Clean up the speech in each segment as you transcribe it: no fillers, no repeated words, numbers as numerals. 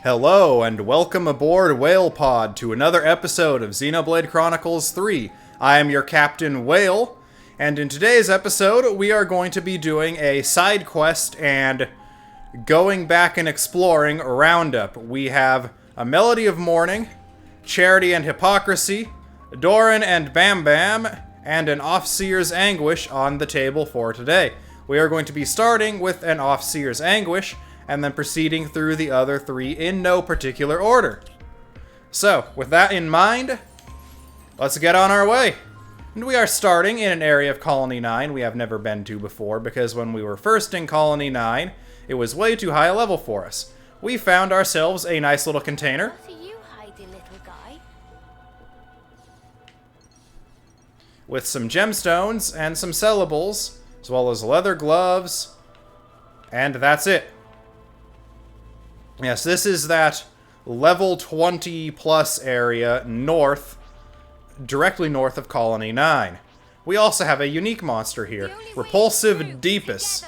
Hello, and welcome aboard Whale Pod to another episode of Xenoblade Chronicles 3. I am your Captain Whale, and in today's episode, we are going to be doing a side quest and going back and exploring roundup. We have a Melody of Mourning, Charity and Hypocrisy, Doran and Bambam, and an Offseer's Anguish on the table for today. We are going to be starting with an Offseer's Anguish, and then proceeding through the other three in no particular order. So, with that in mind, let's get on our way. And we are starting in an area of Colony 9 we have never been to before, because when we were first in Colony 9, it was way too high a level for us. We found ourselves a nice little container. What are you hiding, little guy? With some gemstones and some sellables, as well as leather gloves, and that's it. Yes, this is that level 20 plus area north, directly north of Colony 9. We also have a unique monster here, Repulsive Deepus.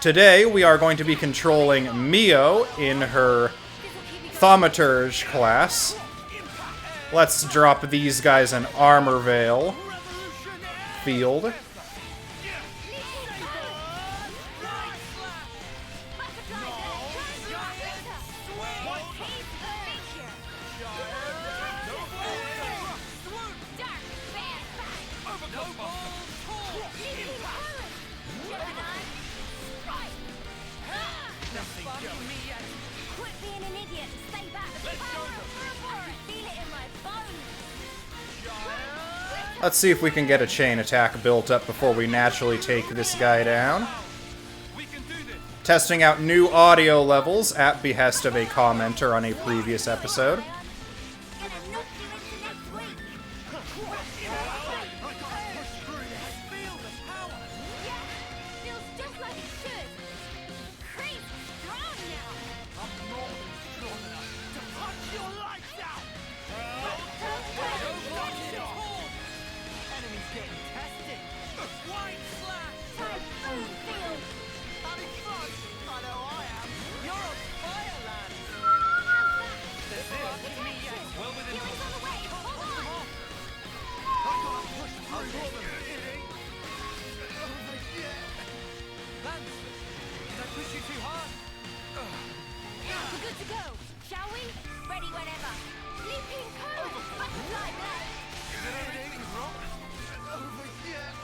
Today, we are going to be controlling Mio in her Thaumaturge class. Let's drop these guys an Armor Veil field. Let's see if we can get a chain attack built up before we naturally take this guy down. Testing out new audio levels at behest of a commenter on a previous episode.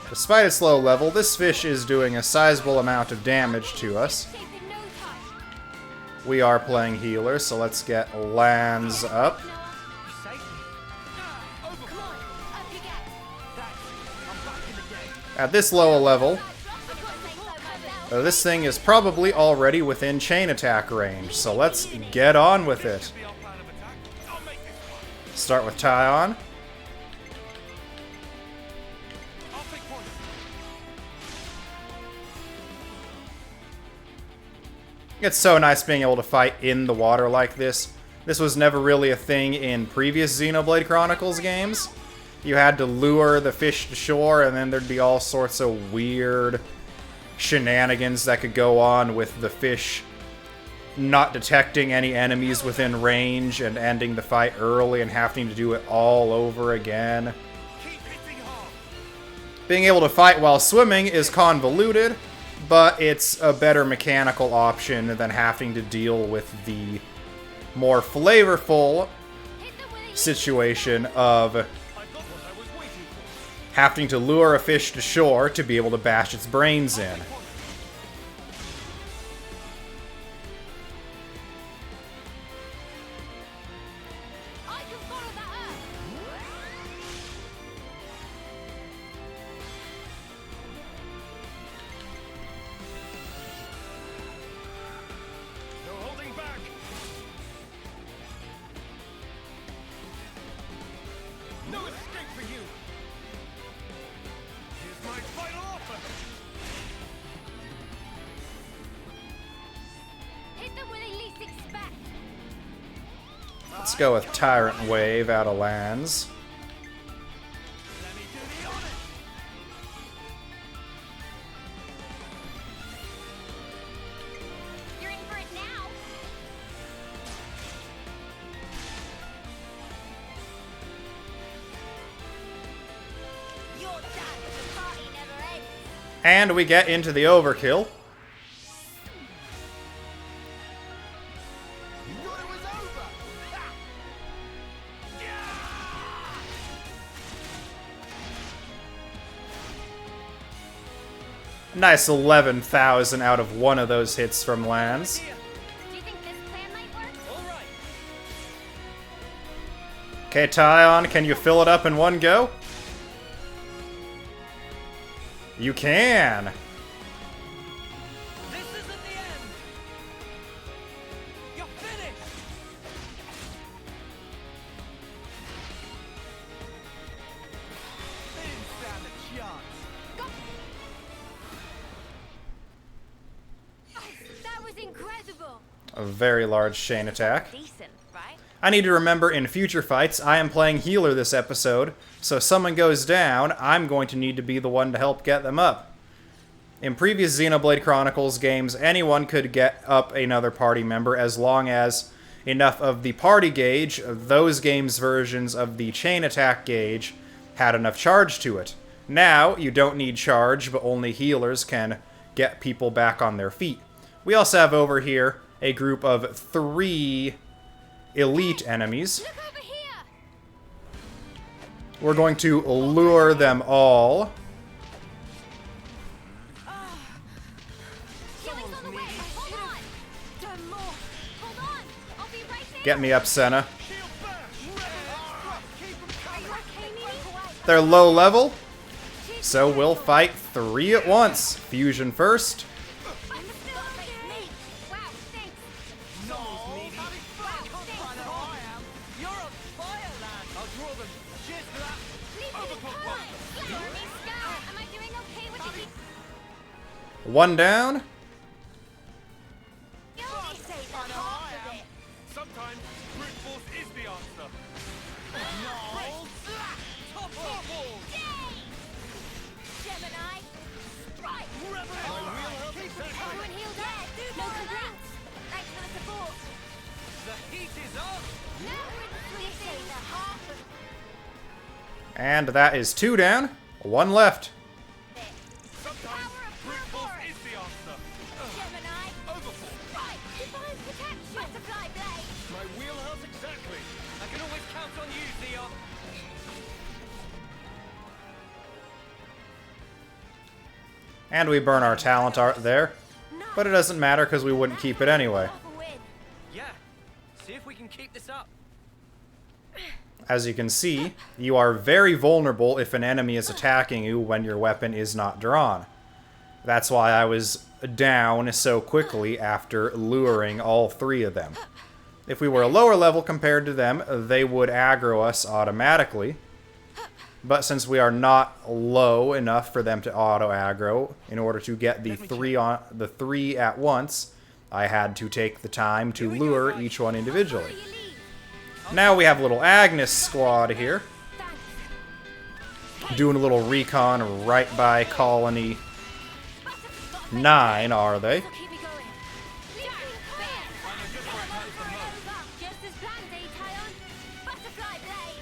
Despite its low level, this fish is doing a sizable amount of damage to us. We are playing healer, so let's get Lands up. At this low a level, this thing is probably already within chain attack range, so let's get on with it. Start with Tyon. It's so nice being able to fight in the water like this. This was never really a thing in previous Xenoblade Chronicles games. You had to lure the fish to shore, and then there'd be all sorts of weird shenanigans that could go on with the fish not detecting any enemies within range and ending the fight early and having to do it all over again. Being able to fight while swimming is convoluted, but it's a better mechanical option than having to deal with the more flavorful situation of having to lure a fish to shore to be able to bash its brains in. Let's go with Tyrant Wave out of lands. And we get into the overkill. Nice 11,000 out of one of those hits from lands. Do you think this plan might work? All right. Okay, Tyon, can you fill it up in one go? You can! This isn't the end. You're finished. Didn't stand a chance. That was incredible. A very large chain attack. Decent, right? I need to remember in future fights, I am playing healer this episode, so if someone goes down, I'm going to need to be the one to help get them up. In previous Xenoblade Chronicles games, anyone could get up another party member as long as enough of the party gauge, those games' versions of the chain attack gauge, had enough charge to it. Now, you don't need charge, but only healers can get people back on their feet. We also have over here a group of 3 elite enemies. Look over here. We're going to lure them all. Healing's on the way. Hold on. Done more. Hold on. I'll be right there. Get me up, Senna. Shield burst. Keep 'em Are you okay, Mimi? They're low level, so we'll fight 3 at once. Fusion first. I'm still okay. Me. Wow, thanks. No, Needy. I am. You're on fire, lad. I'll draw them. Cheers for that. Leave me Overclock alone. one. Jeremy, Scout. Am I doing okay with the... One down. You only say that half of it. Sometimes brute force is the answer. No. Top of the ball. Gemini. Strike. Keep it Everyone healed up. No congrats. Thanks for the support. The heat is on. No, we say the half of And that is 2 down. 1 left. it. Sometimes Power of brute force Purple. is the answer. Gemini. Overfall. Strike. Divine protection. Butterfly blade. My wheelhouse exactly. I can always count on you, Theon. And we burn our talent art there. But it doesn't matter because we wouldn't keep it anyway. Half a win. Yeah. See if we can keep this up. As you can see, you are very vulnerable if an enemy is attacking you when your weapon is not drawn. That's why I was down so quickly after luring all 3 of them. If we were a lower level compared to them, they would aggro us automatically. But since we are not low enough for them to auto-aggro, in order to get the 3 at once, I had to take the time to lure each one individually. Before you leave. Now we have little Agnes squad here, Thanks. doing a little recon right by Colony 9, are they? So keep it going. Just as planned, eh, Tyon? Butterfly blade.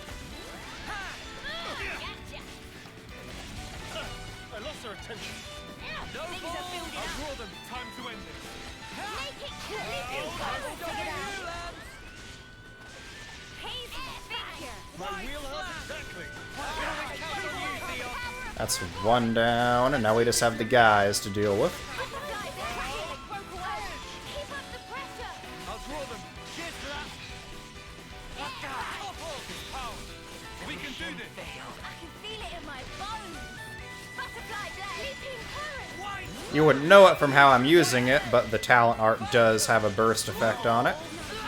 Gotcha. I lost her attention. No Things ball. are building I'll up. draw them. Time to end this. Make it quick. Hazy figure. My wheelhouse exactly. I can always count on you, Theon. That's 1 down, and now we just have the guys to deal with. Butterfly blade. Broke away. Keep up the pressure. I'll draw them. Cheers for that. Top off his power. We can do this. I can feel it in my bones. Butterfly blade. Leaping current. White. You wouldn't know it from how I'm using it, but the talent art does have a burst effect on it. Divine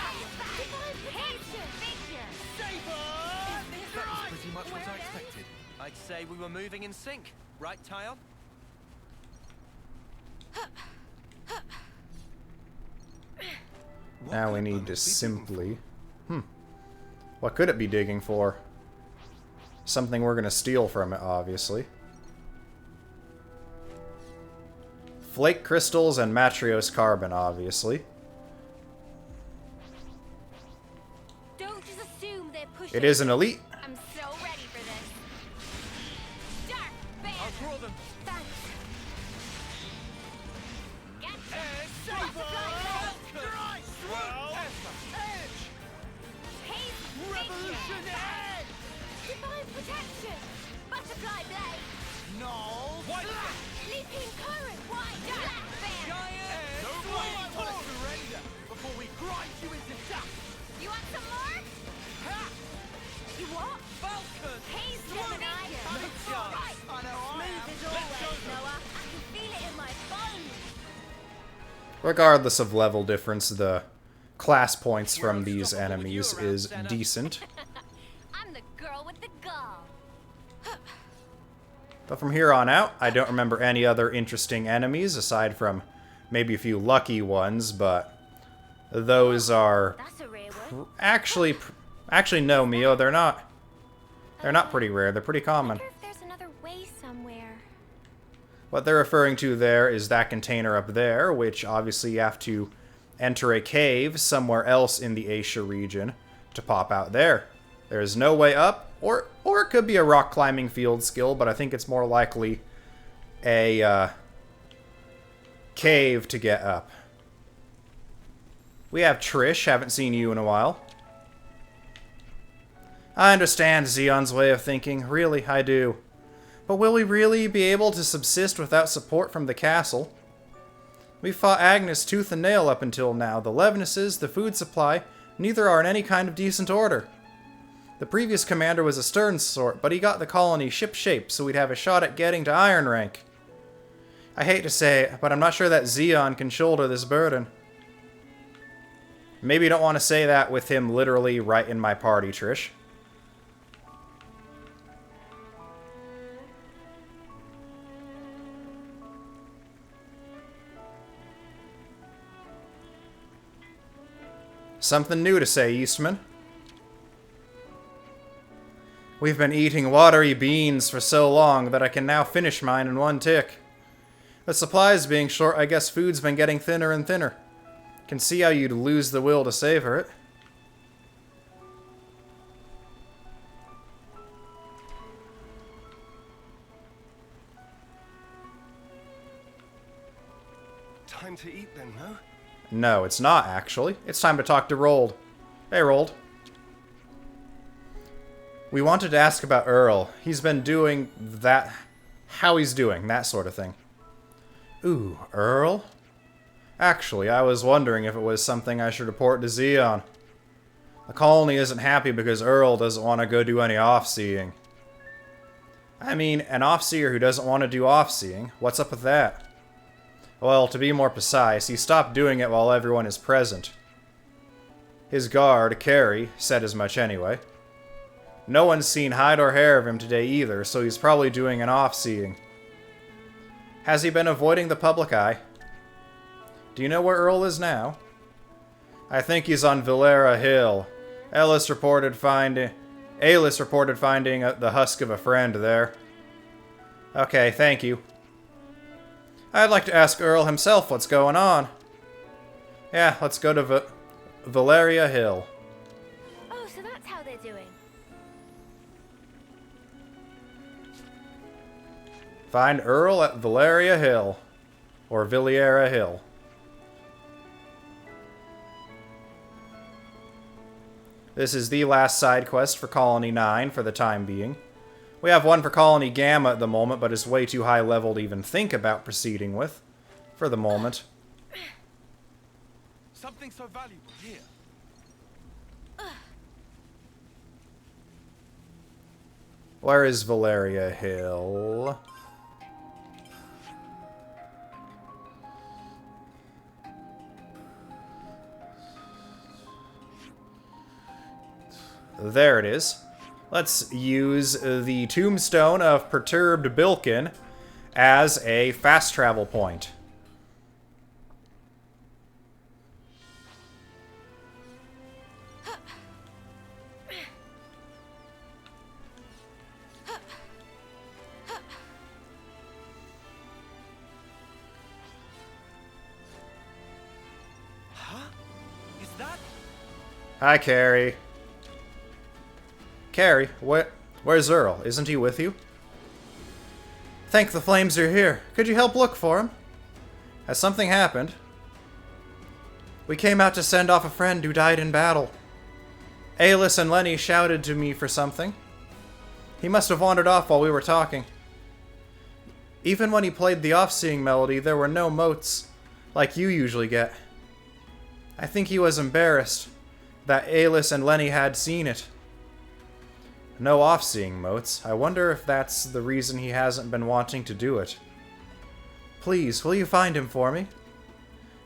protection. Figure. That was pretty much what I expected. I'd say we were moving in sync, right, Tyon? Now we need to simply... What could it be digging for? Something we're going to steal from it, obviously. Flake crystals and Matrios carbon, obviously. Don't just assume they're pushing. It is an elite. I'm so ready for this. Dark I'll banner. draw them. Thanks. Jeanette! Divine protection! Butterfly blade! No! What? Leaping current! White black bear! Giant! No way! Time to surrender before we grind you into dust! You want some more? Ha! You what? Falcon! He's Gemini! Let's go! Right! I know I Smooth am! as always, Noah. I can feel it in my bones! Regardless of level difference, the class points from these enemies is decent. I'm the girl with the gall. But from here on out, I don't remember any other interesting enemies, aside from maybe a few lucky ones, but those are That's a rare one. actually no, Mio, they're not pretty rare, they're pretty I common. wonder if there's another way somewhere. What they're referring to there is that container up there, which obviously you have to enter a cave somewhere else in the Asia region to pop out there. There is no way up, or it could be a rock climbing field skill, but I think it's more likely a cave to get up. We have Trish, haven't seen you in a while. I understand Xeon's way of thinking, really, I do. But will we really be able to subsist without support from the castle? We fought Agnes tooth and nail up until now. The Levinuses, the food supply, neither are in any kind of decent order. The previous commander was a stern sort, but he got the colony ship-shape so we'd have a shot at getting to Iron Rank. I hate to say it, but I'm not sure that Xeon can shoulder this burden. Maybe you don't want to say that with him literally right in my party, Trish. Something new to say, Eastman. We've been eating watery beans for so long that I can now finish mine in one tick. With supplies being short, I guess food's been getting thinner and thinner. Can see how you'd lose the will to savor it. Time to eat then, no? No, it's not, actually. It's time to talk to Rold. Hey, Rold. We wanted to ask about Earl. He's been doing that... How he's doing, that sort of thing. Ooh, Earl? Actually, I was wondering if it was something I should report to Xeon. The colony isn't happy because Earl doesn't want to go do any off-seeing. I mean, an off-seer who doesn't want to do off-seeing? What's up with that? Well, to be more precise, he stopped doing it while everyone is present. His guard, Carrie, said as much anyway. No one's seen hide or hair of him today either, so he's probably doing an off-seeing. Has he been avoiding the public eye? Do you know where Earl is now? I think he's on Valera Hill. Alice reported finding the husk of a friend there. Okay, thank you. I'd like to ask Earl himself what's going on. Yeah, let's go to Valeria Hill. Oh, so that's how they're doing. Find Earl at Valeria Hill. Or Villiera Hill. This is the last side quest for Colony 9 for the time being. We have one for Colony Gamma at the moment, but it's way too high level to even think about proceeding with. For the moment. Something so valuable here. Where is Valeria Hill? There it is. Let's use the Tombstone of Perturbed Bilkin as a fast travel point. Huh? Is that? Hi, Carrie. Carrie, where's Earl? Isn't he with you? Thank the flames you're here. Could you help look for him? Has something happened? We came out to send off a friend who died in battle. Alis and Lenny shouted to me for something. He must have wandered off while we were talking. Even when he played the off-seeing melody, there were no motes, like you usually get. I think he was embarrassed that Alis and Lenny had seen it. No off-seeing motes. I wonder if that's the reason he hasn't been wanting to do it. Please, will you find him for me?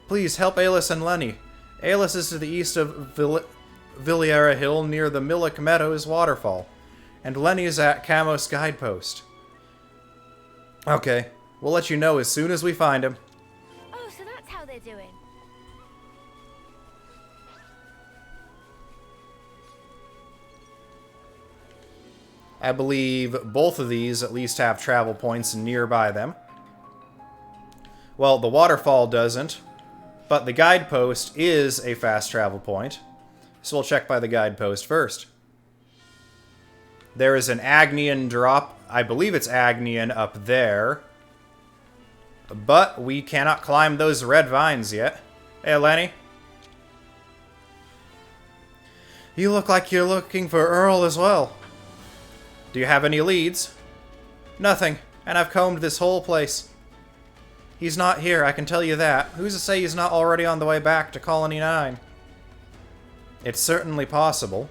Please, help Alis and Lenny. Alis is to the east of Villiera Hill near the Millick Meadows waterfall, and Lenny is at Camos Guidepost. Okay, we'll let you know as soon as we find him. Oh, so that's how they're doing. I believe both of these at least have travel points nearby them. Well, the waterfall doesn't, but the guidepost is a fast travel point, so we'll check by the guidepost first. There is an Agnian drop, I believe it's Agnian up there, but we cannot climb those red vines yet. Hey, Lenny. You look like you're looking for Earl as well. Do you have any leads? Nothing, and I've combed this whole place. He's not here, I can tell you that. Who's to say he's not already on the way back to Colony 9? It's certainly possible.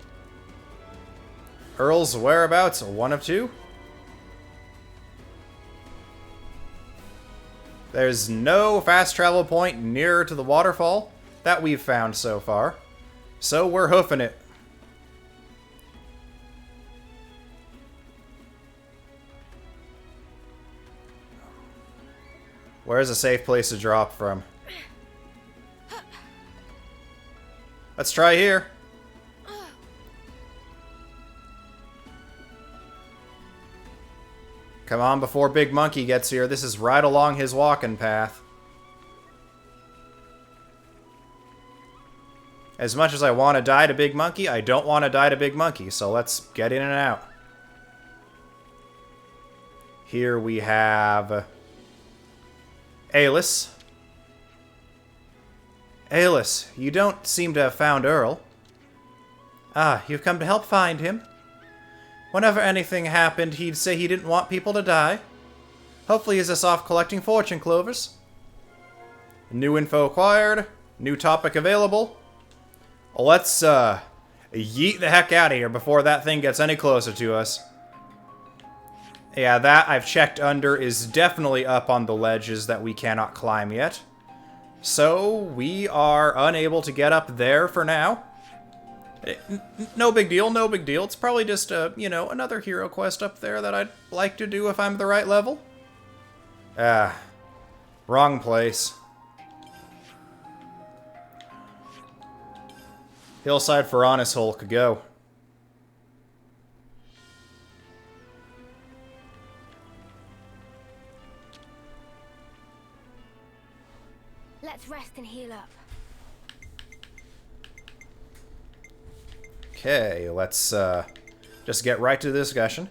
Earl's whereabouts, one of two? There's no fast travel point nearer to the waterfall that we've found so far, so we're hoofing it. Where's a safe place to drop from? Let's try here. Come on, before Big Monkey gets here. This is right along his walking path. As much as I want to die to Big Monkey, I don't want to die to Big Monkey, so let's get in and out. Here we have Alis. Alis, you don't seem to have found Earl. Ah, you've come to help find him. Whenever anything happened, he'd say he didn't want people to die. Hopefully he's just off collecting fortune clovers. New info acquired. New topic available. Let's, yeet the heck out of here before that thing gets any closer to us. Yeah, that I've checked under is definitely up on the ledges that we cannot climb yet. So, we are unable to get up there for now. No big deal, no big deal. It's probably just, you know, another hero quest up there that I'd like to do if I'm the right level. Ah, wrong place. Hillside for Honest Hulk, go. Let's rest and heal up. Okay, let's just get right to the discussion.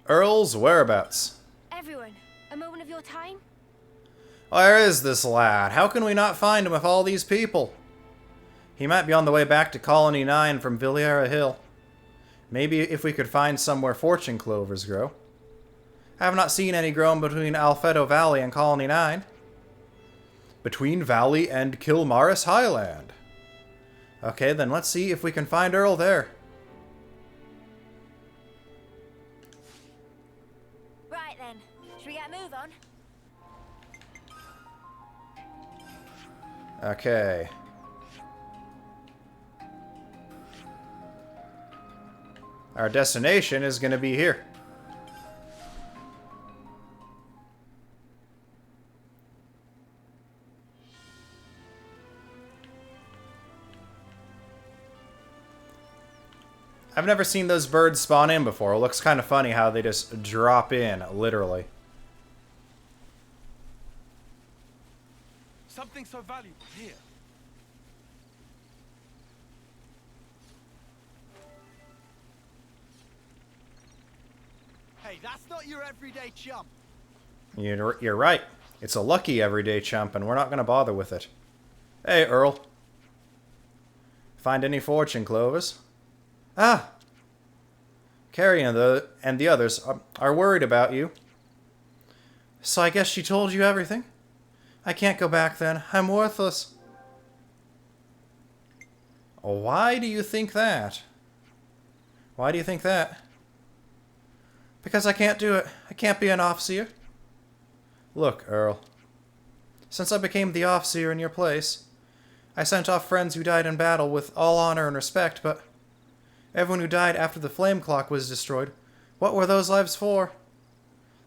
Earl's whereabouts. Everyone, a moment of your time? Where is this lad? How can we not find him with all these people? He might be on the way back to Colony 9 from Villiera Hill. Maybe if we could find somewhere fortune clovers grow. I have not seen any grown between Alfedo Valley and Colony 9. Between Valley and Kilmaris Highland. Okay, then let's see if we can find Earl there. Right then, should we get a move on? Okay. Our destination is going to be here. I've never seen those birds spawn in before. It looks kind of funny how they just drop in, literally. Something so valuable here. Hey, that's not your everyday chump. You're right. It's a lucky everyday chump, and we're not going to bother with it. Hey, Earl. Find any fortune, Clovis? Ah! Carrie and the others are worried about you. So I guess she told you everything? I can't go back then. I'm worthless. Why do you think that? Why do you think that? Because I can't do it. I can't be an Offseer. Look, Earl. Since I became the Offseer in your place, I sent off friends who died in battle with all honor and respect, but everyone who died after the flame clock was destroyed, what were those lives for?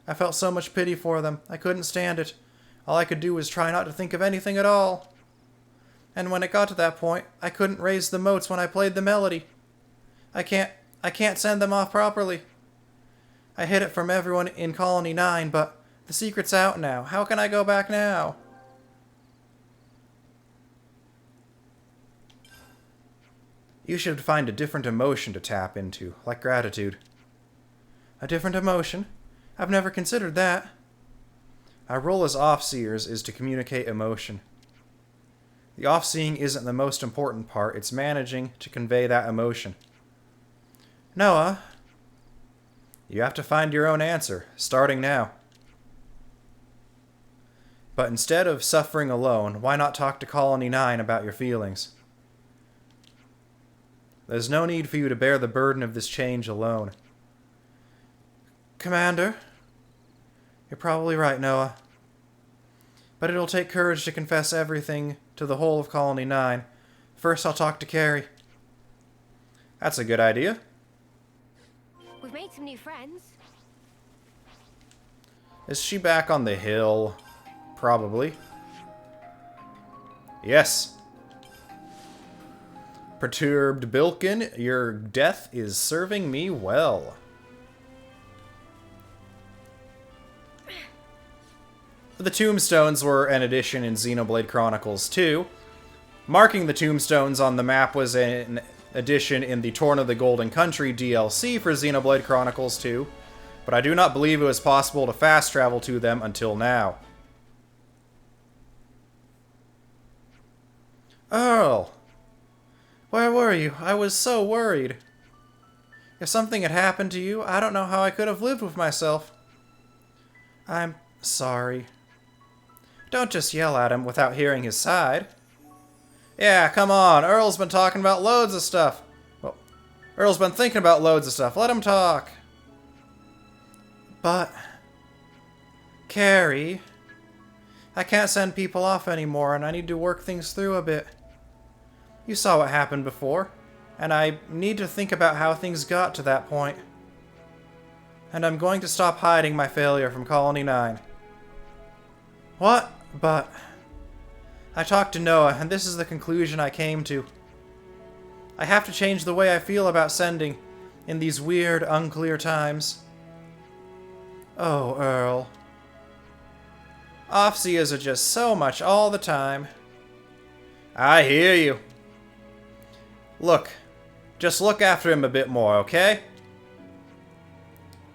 I felt so much pity for them. I couldn't stand it. All I could do was try not to think of anything at all. And when it got to that point, I couldn't raise the motes when I played the melody. I can't send them off properly. I hid it from everyone in Colony 9, but the secret's out now. How can I go back now? You should find a different emotion to tap into, like gratitude. A different emotion? I've never considered that. Our role as Offseers is to communicate emotion. The off-seeing isn't the most important part, it's managing to convey that emotion. Noah, you have to find your own answer, starting now. But instead of suffering alone, why not talk to Colony 9 about your feelings? There's no need for you to bear the burden of this change alone. Commander, you're probably right, Noah. But it'll take courage to confess everything to the whole of Colony 9. First, I'll talk to Carrie. That's a good idea. We've made some new friends. Is she back on the hill? Probably. Yes. Perturbed Bilkin, your death is serving me well. The tombstones were an addition in Xenoblade Chronicles 2. Marking the tombstones on the map was an addition in the Torn of the Golden Country DLC for Xenoblade Chronicles 2, but I do not believe it was possible to fast travel to them until now. Earl! Where were you? I was so worried. If something had happened to you, I don't know how I could have lived with myself. I'm sorry. Don't just yell at him without hearing his side. Yeah, come on. Earl's been talking about loads of stuff. Well, Earl's been thinking about loads of stuff. Let him talk. But... Carrie... I can't send people off anymore, and I need to work things through a bit. You saw what happened before, and I need to think about how things got to that point. And I'm going to stop hiding my failure from Colony 9. What? But... I talked to Noah, and this is the conclusion I came to. I have to change the way I feel about sending in these weird, unclear times. Oh, Earl. Offseers are just so much all the time. I hear you. Look, just look after him a bit more, okay?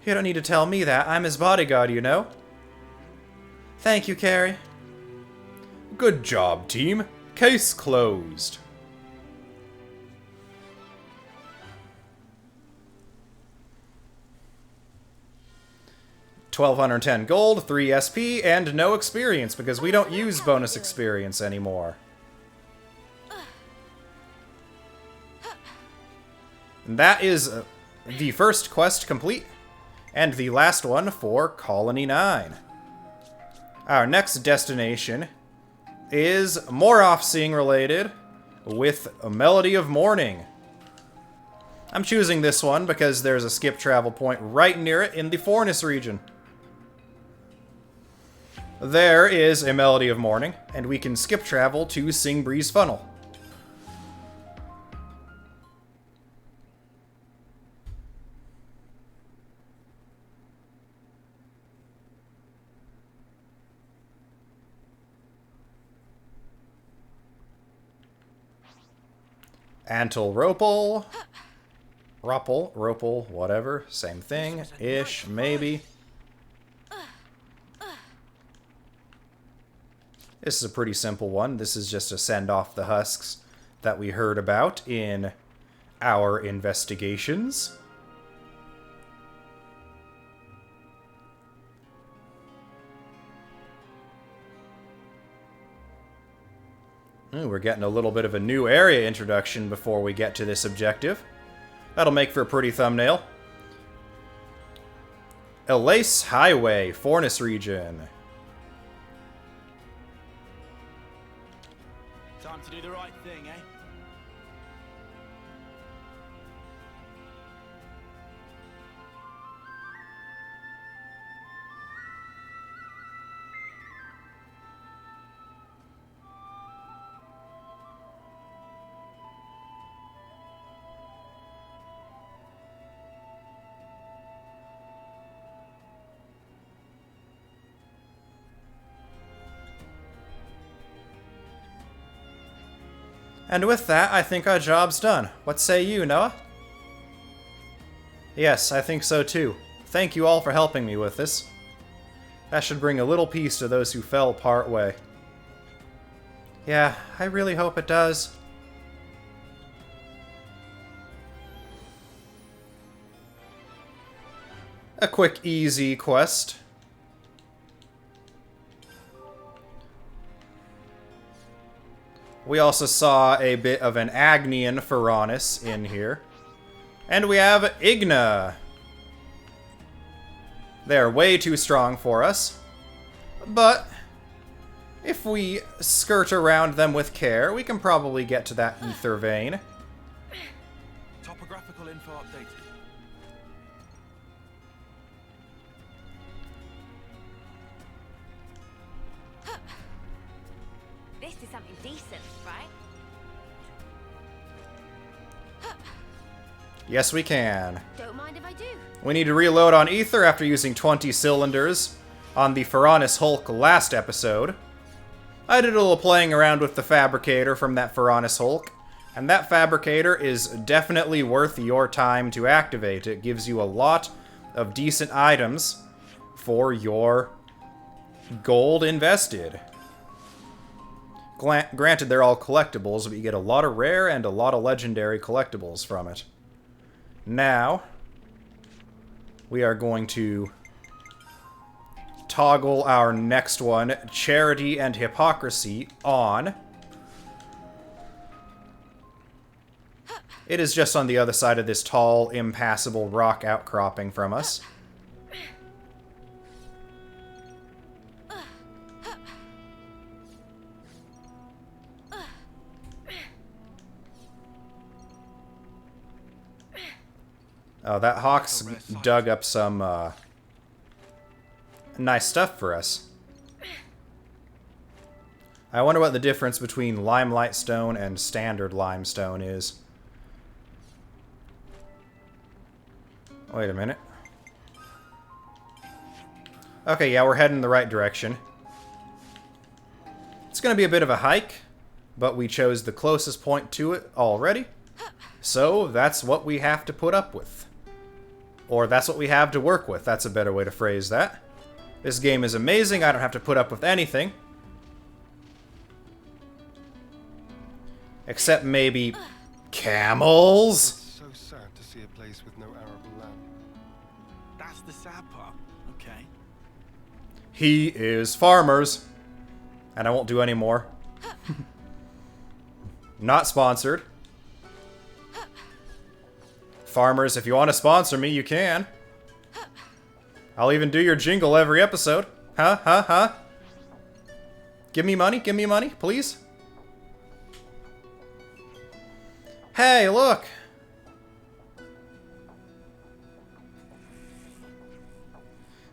You don't need to tell me that. I'm his bodyguard, you know. Thank you, Carrie. Good job, team. Case closed. $1,210 gold, 3 SP, and no experience, because we don't use bonus experience anymore. And that is the first quest complete, and the last one for Colony 9. Our next destination is more off-seeing related, with a Melody of Morning. I'm choosing this one because there's a skip travel point right near it in the Fornus region. There is a Melody of Morning, and we can skip travel to Singbreeze Funnel. Antil Ropal. Ropal, whatever. Same thing. Ish, maybe. This is a pretty simple one. This is just to send off the husks that we heard about in our investigations. Ooh, we're getting a little bit of a new area introduction before we get to this objective. That'll make for a pretty thumbnail. Elace Highway, Fornis region. Time to do the right thing, eh? And with that, I think our job's done. What say you, Noah? Yes, I think so too. Thank you all for helping me with this. That should bring a little peace to those who fell part way. Yeah, I really hope it does. A quick, easy quest. We also saw a bit of an Agnian Pharaonis in here. And we have Igna. They're way too strong for us. But if we skirt around them with care, we can probably get to that ether vein. Topographical info updated. This is something decent, right? Yes, we can. Don't mind if I do. We need to reload on ether after using 20 cylinders on the Pharaonis Hulk last episode. I did a little playing around with the fabricator from that Pharaonis Hulk, and that fabricator is definitely worth your time to activate. It gives you a lot of decent items for your gold invested. Granted, they're all collectibles, but you get a lot of rare and a lot of legendary collectibles from it. Now, we are going to toggle our next one, Charity and Hypocrisy, on. It is just on the other side of this tall, impassable rock outcropping from us. Oh, that Hawk's dug up some nice stuff for us. I wonder what the difference between limelight stone and standard limestone is. Wait a minute. Okay, yeah, we're heading in the right direction. It's going to be a bit of a hike, but we chose the closest point to it already. So that's what we have to put up with. Or that's what we have to work with. That's a better way to phrase that. This game is amazing. I don't have to put up with anything. Except maybe camels? It's so sad to see a place with no arable land. That's the sad part. Okay. He is farmers. And I won't do any more. Not sponsored. Farmers, if you want to sponsor me, you can. I'll even do your jingle every episode. Huh? Give me money, please. Hey, look!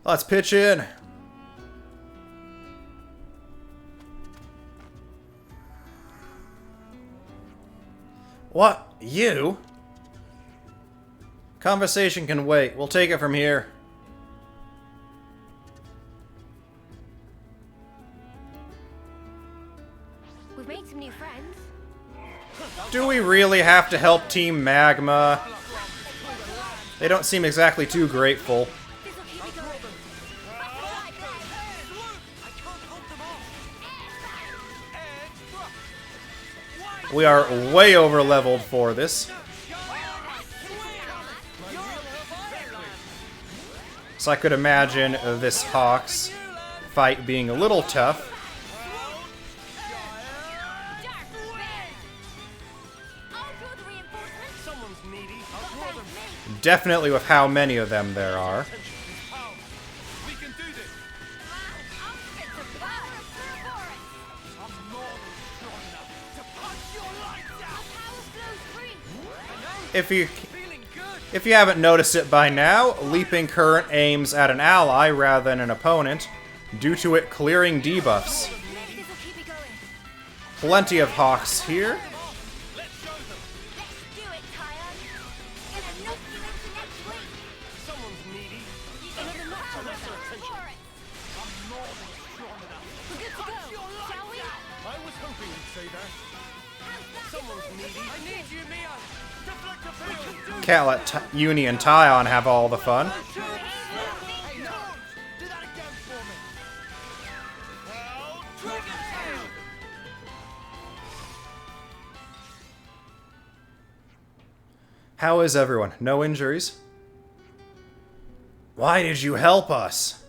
Let's pitch in. What? You? Conversation can wait. We'll take it from here. We've made some new friends. Do we really have to help Team Magma? They don't seem exactly too grateful. This'll keep me going. Butterfly blade. I can't hold them off. Why We are way over leveled for this. So I could imagine this Hawks fight being a little tough. Someone's needy. I'll draw them. Definitely with how many of them there are. We can do this. I'm more than strong enough to punch your lights out. Feeling good. If you haven't noticed it by now, Leaping Current aims at an ally rather than an opponent, due to it clearing debuffs. Maybe this'll keep me going. Plenty of Hawks here. Let's show them. Let's do it, Kyle. Gonna knock you into next week. Someone's needy. You can have a lesser attention. I'm more than strong enough. We're good to go, shall we? I was hoping you'd say that. Someone's needy. I need you, Mia. Deflect a field. Can't let Uni and Tyon have all the fun. Hey, no. Do that again for me. Well, Dragon Tail. How is everyone? No injuries? Why did you help us?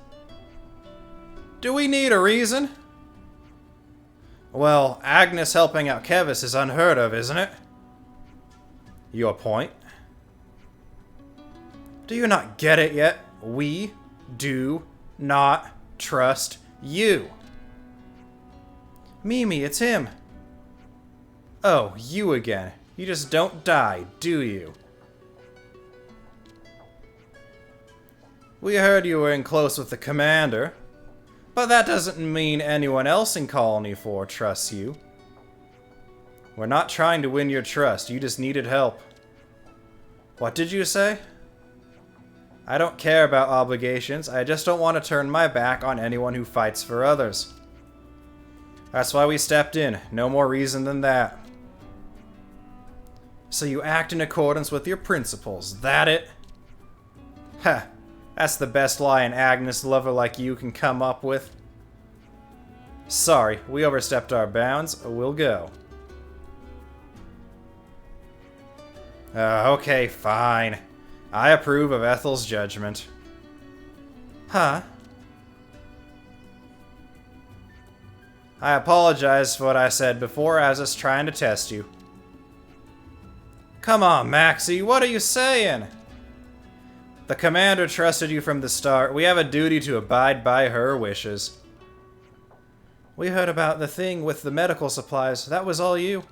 Do we need a reason? Well, Agnes helping out Kevis is unheard of, isn't it? Your point? Do you not get it yet? We do not trust you. Mimi, it's him. Oh, you again. You just don't die, do you? We heard you were in close with the commander, but that doesn't mean anyone else in Colony 4 trusts you. We're not trying to win your trust, you just needed help. What did you say? I don't care about obligations, I just don't want to turn my back on anyone who fights for others. That's why we stepped in, no more reason than that. So you act in accordance with your principles, that it? Heh, that's the best lie an Agnes lover like you can come up with. Sorry, we overstepped our bounds, we'll go. Okay, fine. I approve of Ethel's judgment. Huh? I apologize for what I said before. I was just trying to test you. Come on, Maxie, what are you saying? The commander trusted you from the start. We have a duty to abide by her wishes. We heard about the thing with the medical supplies. That was all you.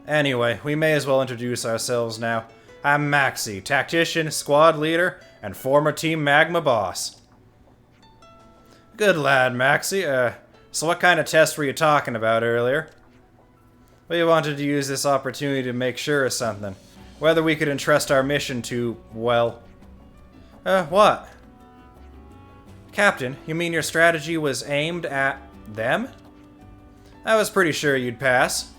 Anyway, we may as well introduce ourselves now. I'm Maxie, tactician, squad leader, and former Team Magma boss. Good lad, Maxie. So what kind of test were you talking about earlier? We wanted to use this opportunity to make sure of something. Whether we could entrust our mission to, well... what? Captain, you mean your strategy was aimed at them? I was pretty sure you'd pass.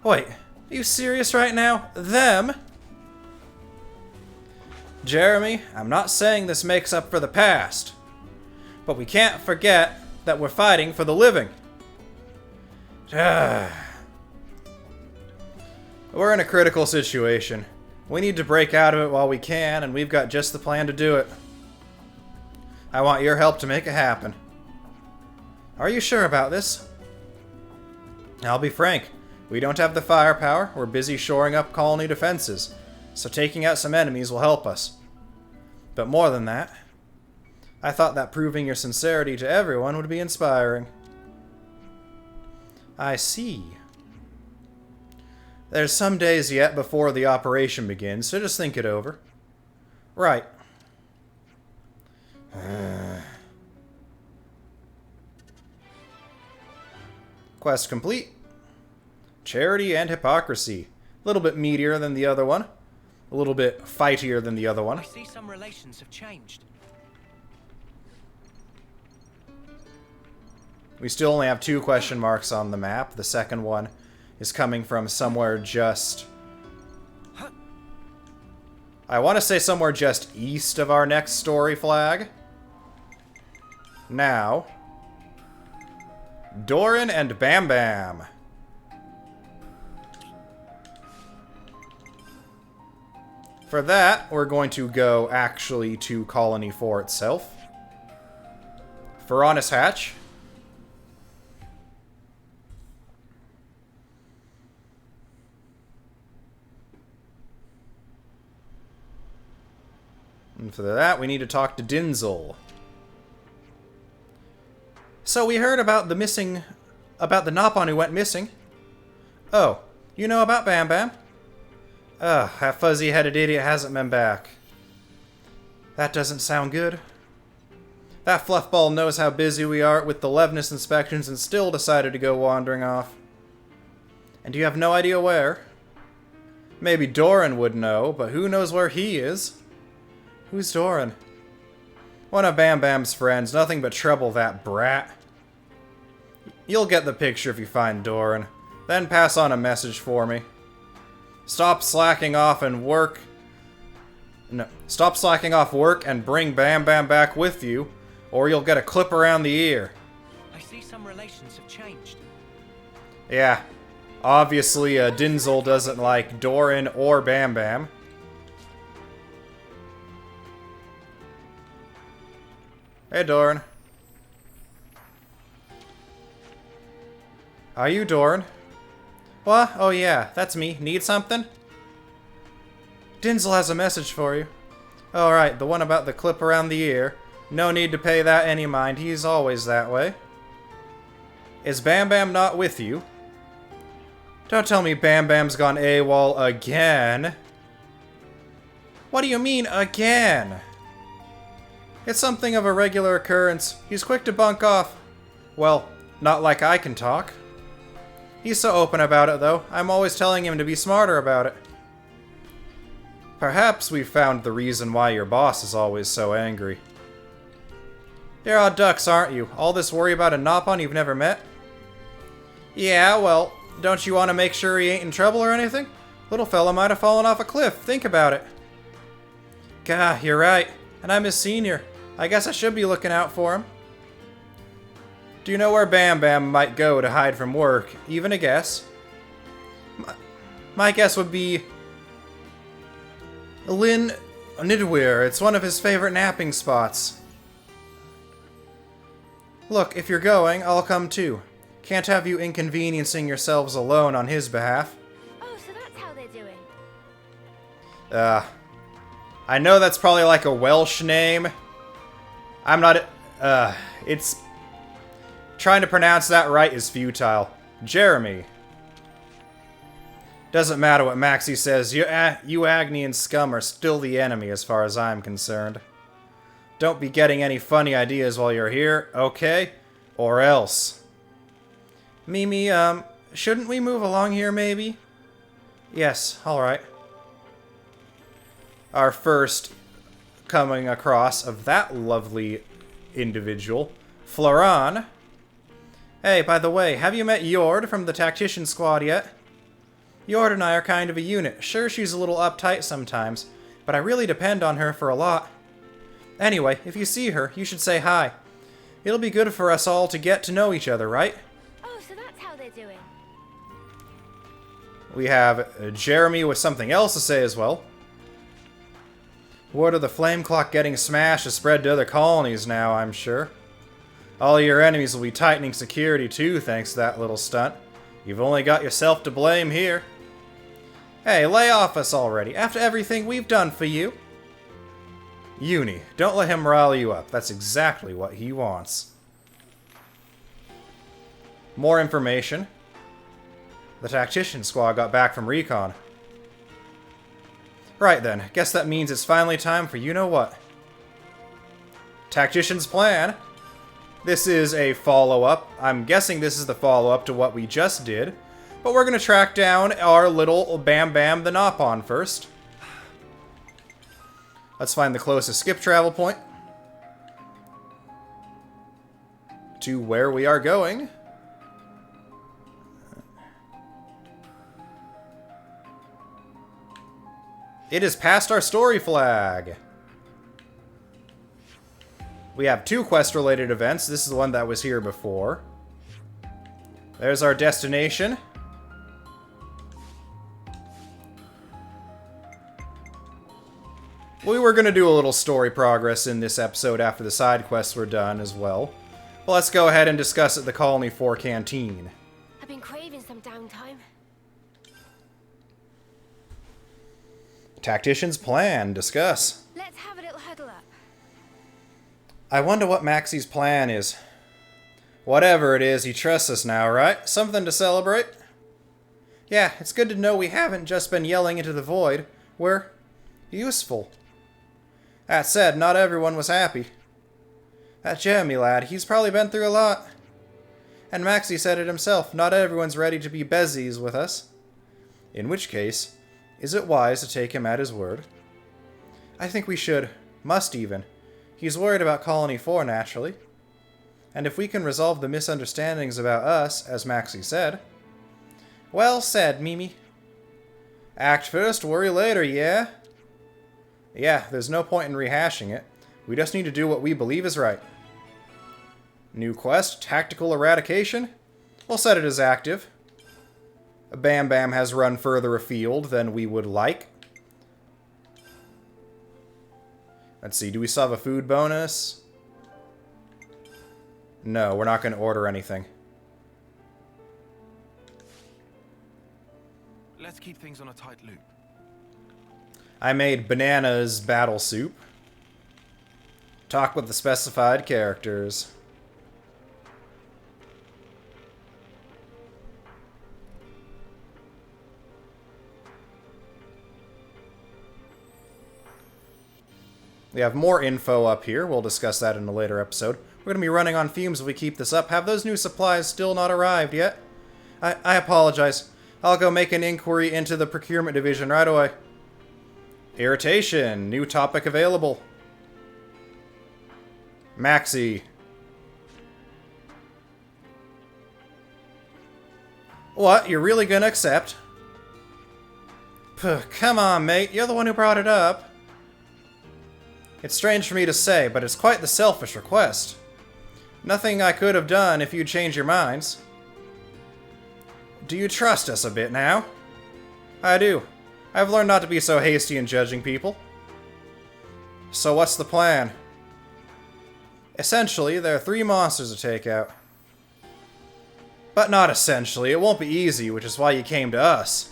Wait, are you serious right now? Them? Jeremy, I'm not saying this makes up for the past. But we can't forget that we're fighting for the living. We're in a critical situation. We need to break out of it while we can, and we've got just the plan to do it. I want your help to make it happen. Are you sure about this? I'll be frank. We don't have the firepower. We're busy shoring up colony defenses, so taking out some enemies will help us. But more than that, I thought that proving your sincerity to everyone would be inspiring. I see. There's some days yet before the operation begins, so just think it over. Right. Quest complete. Charity and hypocrisy. A little bit meatier than the other one. A little bit fightier than the other one. I see some relations have changed. We still only have 2 question marks on the map. The second one is coming from somewhere just... I want to say somewhere just east of our next story flag. Now... Doran and Bambam. For that, we're going to go actually to Colony 4 itself. Furanis Hatch. And for that, we need to talk to Dinzel. So we heard about the Nopon who went missing. Oh, you know about Bambam? Ugh, that fuzzy-headed idiot hasn't been back. That doesn't sound good. That fluffball knows how busy we are with the Levness inspections and still decided to go wandering off. And you have no idea where? Maybe Doran would know, but who knows where he is? Who's Doran? One of Bambam's friends, nothing but trouble, that brat. You'll get the picture if you find Doran. Then pass on a message for me. Stop slacking off work and bring Bambam back with you, or you'll get a clip around the ear. I see some relations have changed. Yeah. Obviously, Dinzel doesn't like Doran or Bambam. Hey, Doran. Are you Doran? What? Oh yeah, that's me. Need something? Dinzel has a message for you. Alright, the one about the clip around the ear. No need to pay that any mind, he's always that way. Is Bambam not with you? Don't tell me Bambam's gone AWOL again. What do you mean, again? It's something of a regular occurrence. He's quick to bunk off. Well, not like I can talk. He's so open about it, though. I'm always telling him to be smarter about it. Perhaps we've found the reason why your boss is always so angry. You're odd ducks, aren't you? All this worry about a Nopon you've never met? Yeah, well, don't you want to make sure he ain't in trouble or anything? Little fella might have fallen off a cliff. Think about it. Gah, you're right. And I'm his senior. I guess I should be looking out for him. Do you know where Bambam might go to hide from work? Even a guess? My guess would be Lynn Nidweir. It's one of his favorite napping spots. Look, if you're going, I'll come too. Can't have you inconveniencing yourselves alone on his behalf. Oh, so that's how they're doing. I know that's probably like a Welsh name. I'm not, it's... Trying to pronounce that right is futile. Jeremy. Doesn't matter what Maxie says, you Agnian scum are still the enemy as far as I'm concerned. Don't be getting any funny ideas while you're here, okay? Or else. Mimi, shouldn't we move along here, maybe? Yes, alright. Our first coming across of that lovely individual, Floran. Hey, by the way, have you met Jord from the Tactician Squad yet? Jord and I are kind of a unit. Sure, she's a little uptight sometimes, but I really depend on her for a lot. Anyway, if you see her, you should say hi. It'll be good for us all to get to know each other, right? Oh, so that's how they're doing. We have Jeremy with something else to say as well. Word of the flame clock getting smashed has spread to other colonies now, I'm sure. All your enemies will be tightening security too, thanks to that little stunt. You've only got yourself to blame here. Hey, lay off us already, after everything we've done for you. Uni, don't let him rile you up. That's exactly what he wants. More information. The Tactician Squad got back from recon. Right then, guess that means it's finally time for you-know-what. Tactician's plan. This is a follow-up. I'm guessing this is the follow-up to what we just did. But we're going to track down our little Bambam the Nopon first. Let's find the closest skip travel point to where we are going. It is past our story flag. We have 2 quest-related events. This is the one that was here before. There's our destination. We were going to do a little story progress in this episode after the side quests were done as well. Well, let's go ahead and discuss at the Colony 4 canteen. I've been craving some downtime. Tactician's plan. Discuss. Let's have a little huddle up. I wonder what Maxie's plan is. Whatever it is, he trusts us now, right? Something to celebrate? Yeah, it's good to know we haven't just been yelling into the void. We're useful. That said, not everyone was happy. That Jeremy lad, he's probably been through a lot. And Maxie said it himself, not everyone's ready to be bezies with us. In which case, is it wise to take him at his word? I think we should. Must even. He's worried about Colony 4, naturally. And if we can resolve the misunderstandings about us, as Maxie said... Well said, Mimi. Act first, worry later, yeah? Yeah, there's no point in rehashing it. We just need to do what we believe is right. New quest, Tactical Eradication? We'll set it as active. Bambam has run further afield than we would like. Let's see, do we still have a food bonus? No, we're not going to order anything. Let's keep things on a tight loop. I made bananas battle soup. Talk with the specified characters. We have more info up here. We'll discuss that in a later episode. We're going to be running on fumes if we keep this up. Have those new supplies still not arrived yet? I apologize. I'll go make an inquiry into the procurement division right away. Irritation. New topic available. Maxie. What? You're really gonna accept? Puh, come on, mate. You're the one who brought it up. It's strange for me to say, but it's quite the selfish request. Nothing I could have done if you'd change your minds. Do you trust us a bit now? I do. I've learned not to be so hasty in judging people. So what's the plan? Essentially, there are 3 monsters to take out. But not essentially. It won't be easy, which is why you came to us.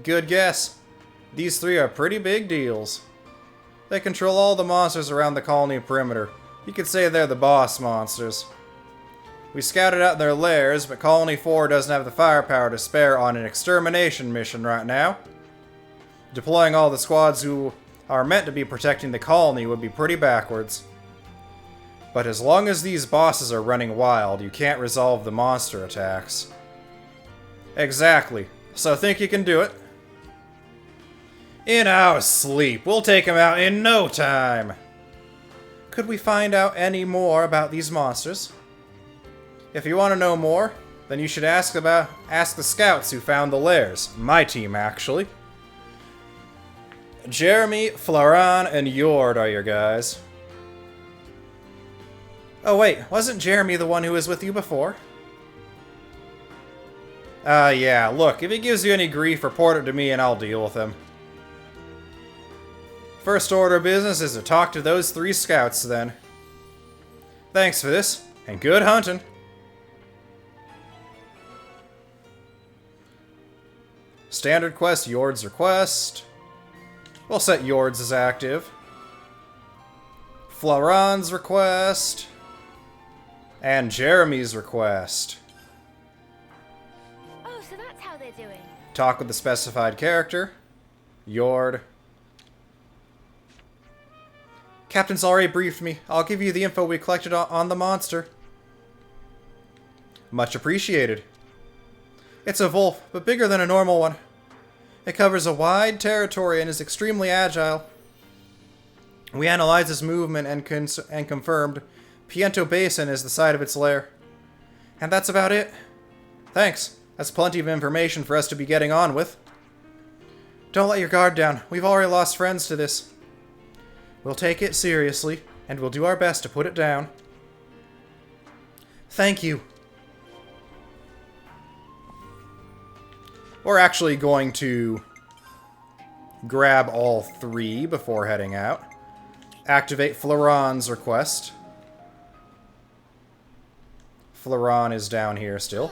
Good guess. These 3 are pretty big deals. They control all the monsters around the colony perimeter. You could say they're the boss monsters. We scouted out their lairs, but Colony 4 doesn't have the firepower to spare on an extermination mission right now. Deploying all the squads who are meant to be protecting the colony would be pretty backwards. But as long as these bosses are running wild, you can't resolve the monster attacks. Exactly. So think you can do it? In our sleep. We'll take them out in no time. Could we find out any more about these monsters? If you want to know more, then you should ask the scouts who found the lairs. My team, actually. Jeremy, Floran, and Jord are your guys. Oh wait, wasn't Jeremy the one who was with you before? Yeah, look, if he gives you any grief, report it to me and I'll deal with him. First order of business is to talk to those 3 scouts, then. Thanks for this, and good hunting. Standard quest, Jord's request. We'll set Jord's as active. Floran's request. And Jeremy's request. Oh, so that's how they're doing. Talk with the specified character. Jord. Captain's already briefed me. I'll give you the info we collected on the monster. Much appreciated. It's a wolf, but bigger than a normal one. It covers a wide territory and is extremely agile. We analyzed its movement and confirmed Piento Basin is the site of its lair. And that's about it. Thanks. That's plenty of information for us to be getting on with. Don't let your guard down. We've already lost friends to this. We'll take it seriously, and we'll do our best to put it down. Thank you. We're actually going to grab all 3 before heading out. Activate Floran's request. Floran is down here still.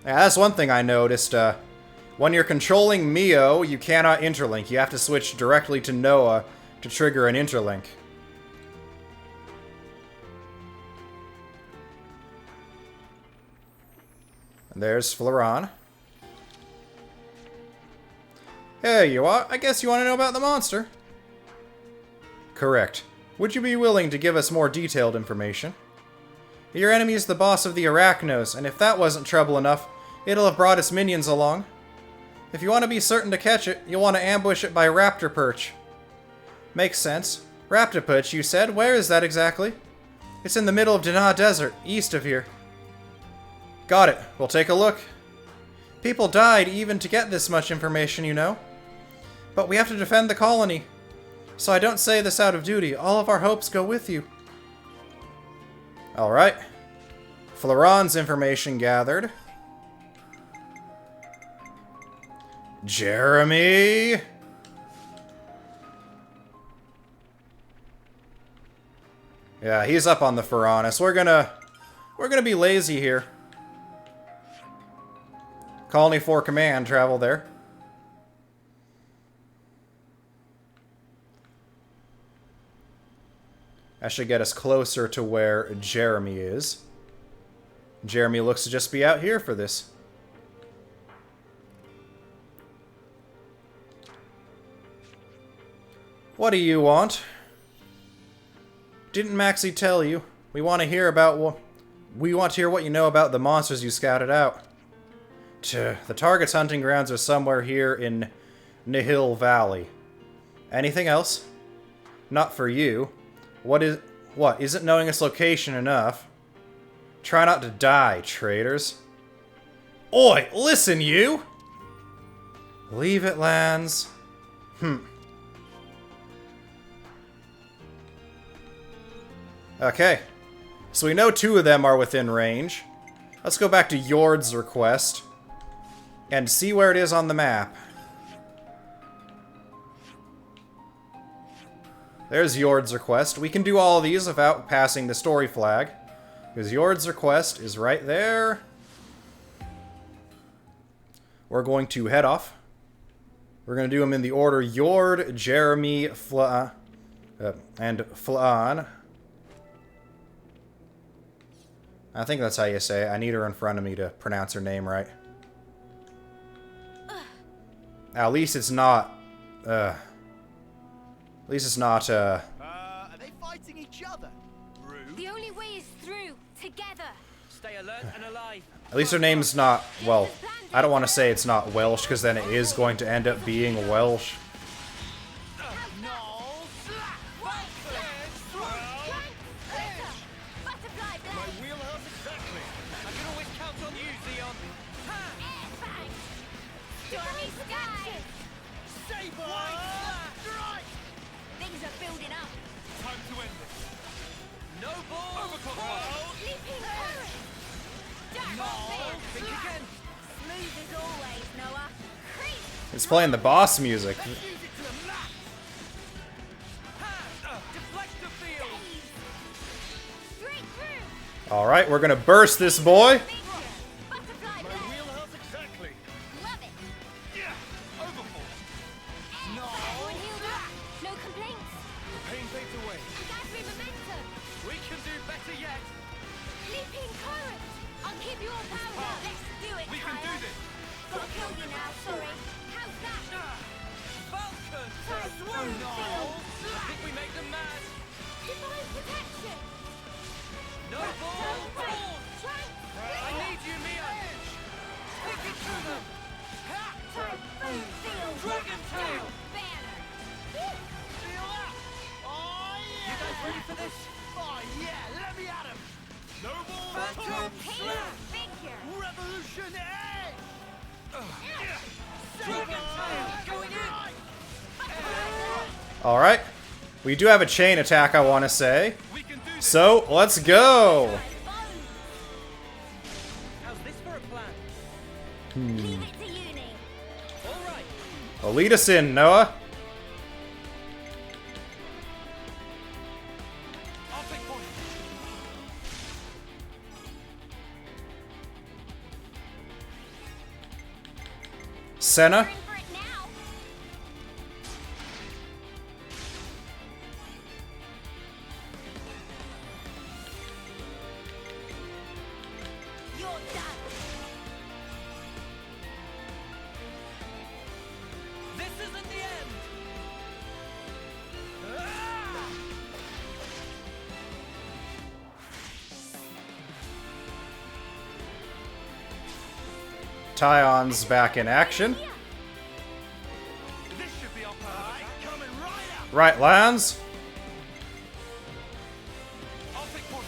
Yeah, that's one thing I noticed. When you're controlling Mio, you cannot interlink. You have to switch directly to Noah to trigger an interlink. And there's Floran. Hey, you are. I guess you want to know about the monster. Correct. Would you be willing to give us more detailed information? Your enemy is the boss of the Arachnos, and if that wasn't trouble enough, it'll have brought its minions along. If you want to be certain to catch it, you'll want to ambush it by Raptor Perch. Makes sense. Raptor Perch, you said? Where is that exactly? It's in the middle of Dana Desert, east of here. Got it. We'll take a look. People died even to get this much information, you know. But we have to defend the colony. So I don't say this out of duty. All of our hopes go with you. Alright. Floran's information gathered. Jeremy! Yeah, he's up on the Pharaonis. We're gonna be lazy here. Colony 4 Command, travel there. That should get us closer to where Jeremy is. Jeremy looks to just be out here for this. What do you want? Didn't Maxie tell you? We want to hear what you know about the monsters you scouted out. The target's hunting grounds are somewhere here in Nihil Valley. Anything else? Not for you. Isn't knowing its location enough? Try not to die, traitors. Oi, listen you! Leave it, Lance. Okay. So we know 2 of them are within range. Let's go back to Yord's request and see where it is on the map. There's Yord's request. We can do all of these without passing the story flag, because Yord's request is right there. We're going to head off. We're going to do them in the order Yord, Jeremy, and Flaan. I think that's how you say it. I need her in front of me to pronounce her name right. At least it's not... Are they fighting each other? Rude. The only way is through, together. Stay alert and alive. At least her name's not... Well, I don't want to say it's not Welsh, because then it is going to end up being Welsh. It's playing the boss music. Alright, we're gonna burst this boy. Alright. We do have a chain attack, I want to say. So, let's go! How's this for a plan? Leave it to uni. All right. Well, lead us in, Noah. I'll take point. Senna. We're in for it now. You're done. This isn't the end. Ah! Tyon's back in action. This should be our plan. Coming right up. Right, lands. I'll take point.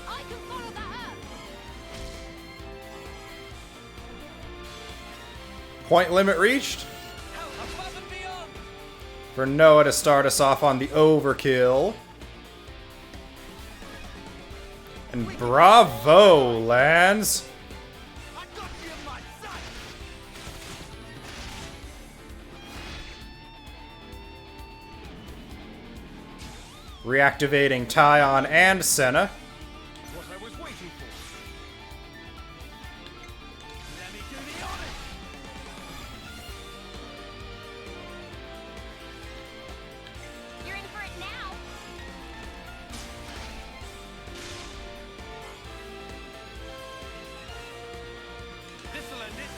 I can follow that up. Point limit reached. Above and beyond. For Noah to start us off on the overkill. And bravo, lands. I got you in my sight. Reactivating Tyon and Senna. What I was waiting for. Let me do the honors. You're in for it now. This'll end it.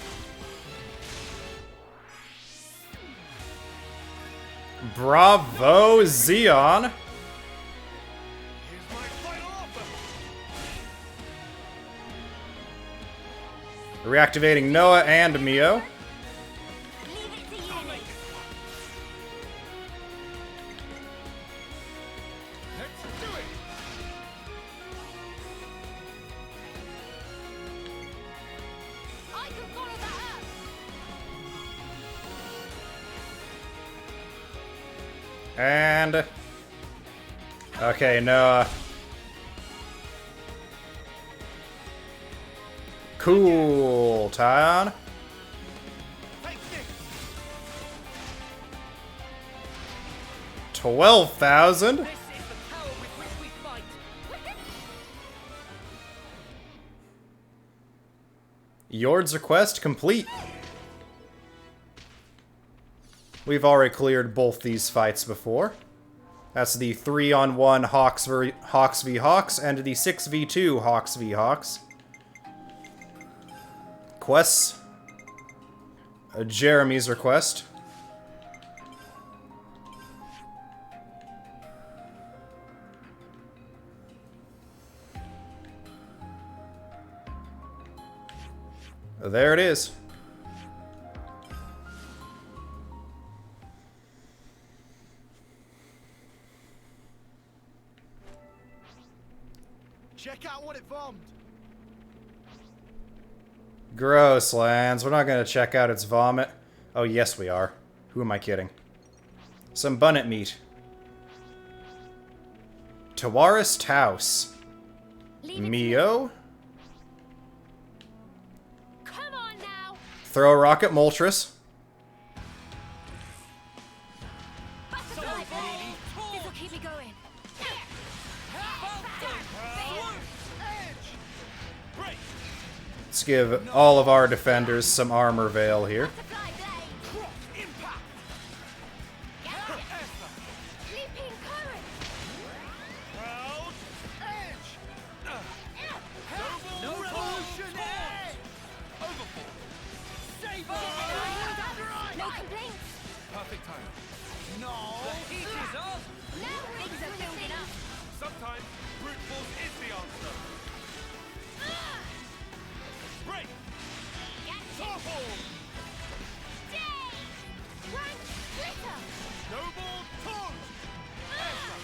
Bravo, Xeon. Here's my final offer. Reactivating Noah and Mio. Leave it to uni. Let's do it. I can follow that up. And... Okay, Noah. Cool, Tyon. Take this. 12,000. This is the power with which we fight. Yord's request complete. We've already cleared both these fights before. That's the 3-on-1 Hawks v Hawks and the 6v2 Hawks v Hawks. Quests. Jeremy's request. There it is. Check out what it bombed. Gross, lands. We're not going to check out its vomit. Oh, yes, we are. Who am I kidding? Some bunnet meat. Tawaris Taus. Leave it to Mio. Come on now. Throw a rocket Moltres. Butterfly blade. This'll keep me going. Break. Let's give all of our defenders some armor veil here. Butterfly blade. Impact. Leaping current. Proud. Edge. No revolution. Overboard. Save it. No complaints. Perfect time. No. The heat is on. Now things are building up. Sometimes brute force is the answer. Break. Gotcha. Day. Rank glitter. Noble taunt.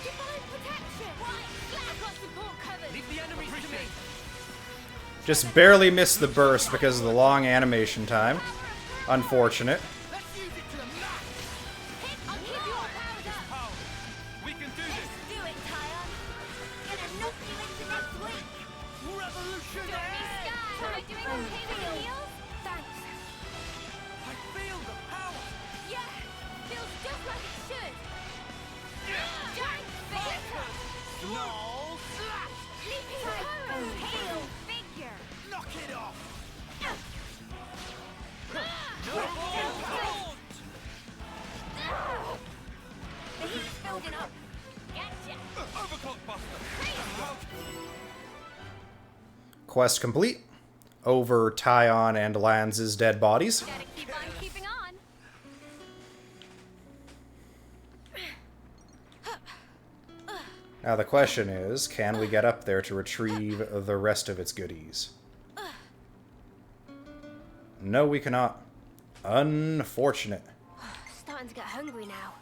Divine protection. White flag. I've got support covered. Leave the enemies to me. Just barely missed the burst because of the long animation time. Unfortunate. Let's use it to the max. I'll keep you all powered up. Power. We can do this. Quest complete. Over Tyon and Lanz's dead bodies. Gotta keep on keeping on. Now the question is, can we get up there to retrieve the rest of its goodies? No, we cannot. Unfortunate. Starting to get hungry now.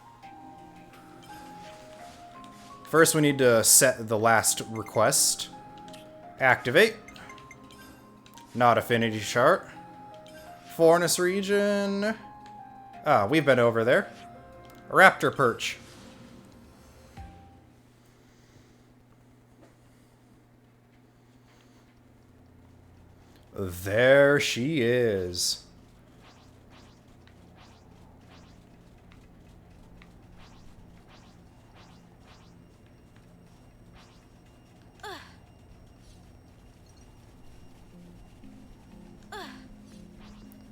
First, we need to set the last request. Activate. Not affinity chart. Forest region. Ah, we've been over there. Raptor perch. There she is.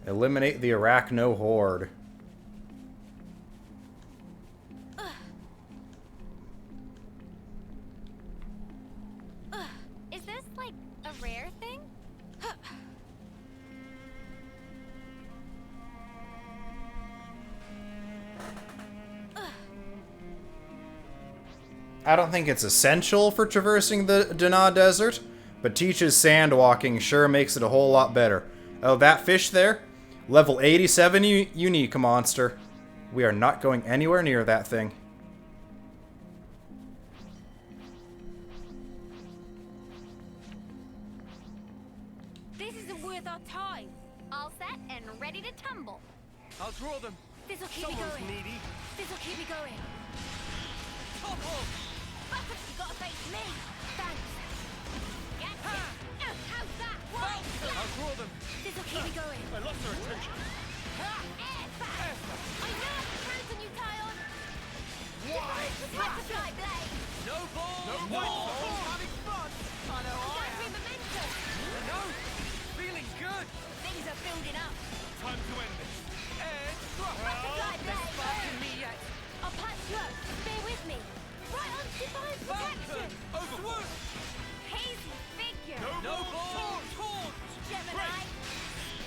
Eliminate the Arachno Horde. Is this like a rare thing? I don't think it's essential for traversing the Dana Desert, but Teach's sand walking sure makes it a whole lot better. Oh, that fish there? Level 87 unique monster. We are not going anywhere near that thing. This isn't worth our time. All set and ready to tumble. I'll draw them. This'll keep me Someone's going. needy. This'll keep me going. Topple! You gotta face me. Thanks. Gotcha. How's that? I'll draw them. This'll keep me going. I lost her attention. I know I can count on you, Tyon. Why? Butterfly blade. No ball! No no ball. ball! Having fun! I know I Got am. momentum. No! Feeling good! Things are building up. Time to end this. Edge drop! Butterfly There's blade. spark in me yet! I'll patch you up. Stay with me. Right on divine protection. Falcon! Overwood! Hazy figure. No ball! Taunt! Gemini.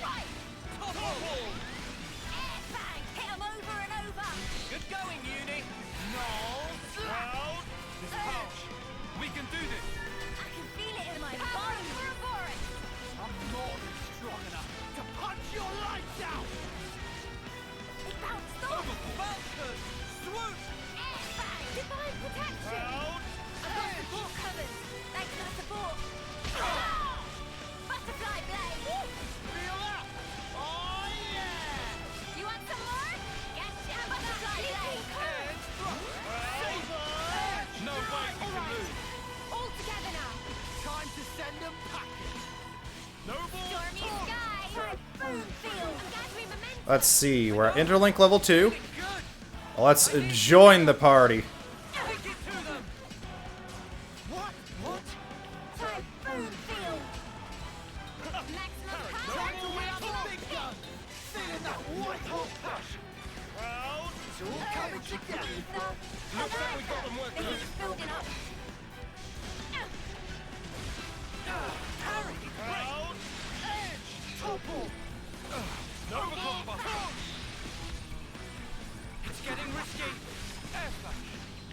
Right. Topple! Air bang. Hit 'em over and over. Good going, Uni! No! Out. This pouch. We can do this. I can feel it in my bones. For a forest. I'm more than strong enough to punch your lights out! It bounced off. Falcon! Swoop! Air bang. Divine protection. Out. I've got support covered. Thanks for the support. Ah! Butterfly blade. Feel that? Oh yeah! You want some more? Gotcha. Butterfly blade. Edge drop! Saber! Edge! No way we can lose. All together now. Time to send them packing! No ball. Stormy sky. Typhoon field. I'm gathering momentum. Let's see, we're at Interlink level 2. Good! Let's join the party. Take it to them! What? What? Typhoon field. Maximum power. I'm a big gun! Feeling that white hot passion! Out. It's all coming together! Looks like we got them working. This is building up. Harry! Out. Edge! Topple! No become buster. It's getting risky! Air flash!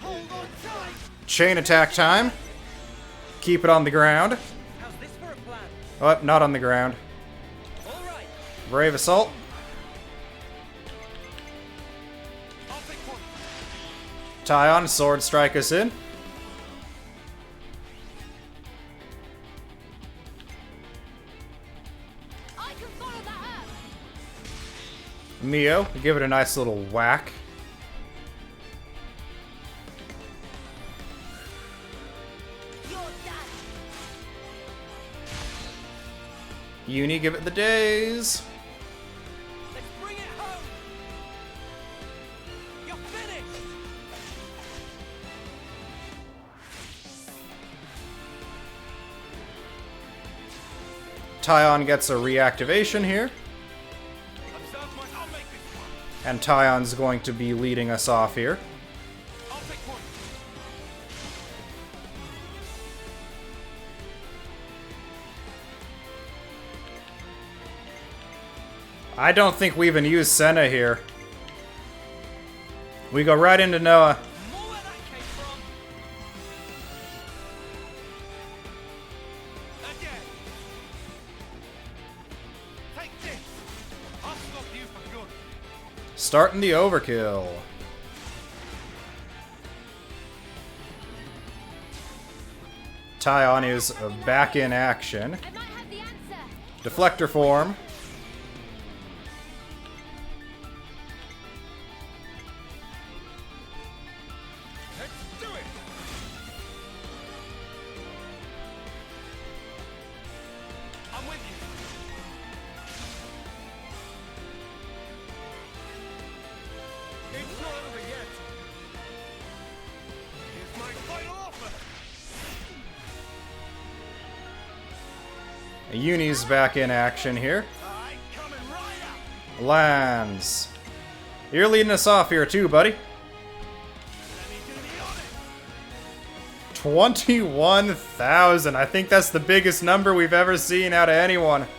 Hold on tight! Chain attack time. Keep it on the ground. How's this for a plan? Oh, not on the ground. Alright! Brave assault. I'll pick one! Tyon, sword strike us in. I can follow that up. Mio, give it a nice little whack. You're done. Uni, give it the days. Let's bring it home! You're finished! Tyon gets a reactivation here. Observe my. I'll make this one. And Tyon's going to be leading us off here. I'll pick one. I don't think we even use Senna here. We go right into Noah. More where that came from. Again. Take this. I'll stop you for good. Starting the overkill. Tyon is back in action. I might have the answer. Deflector form. Let's do it. I'm with you. It's not over yet. Here's my final offer. Uni's back in action here. Alright, coming right up. Lands. You're leading us off here too, buddy. Let me do the honor. 21,000. I think that's the biggest number we've ever seen out of anyone. Time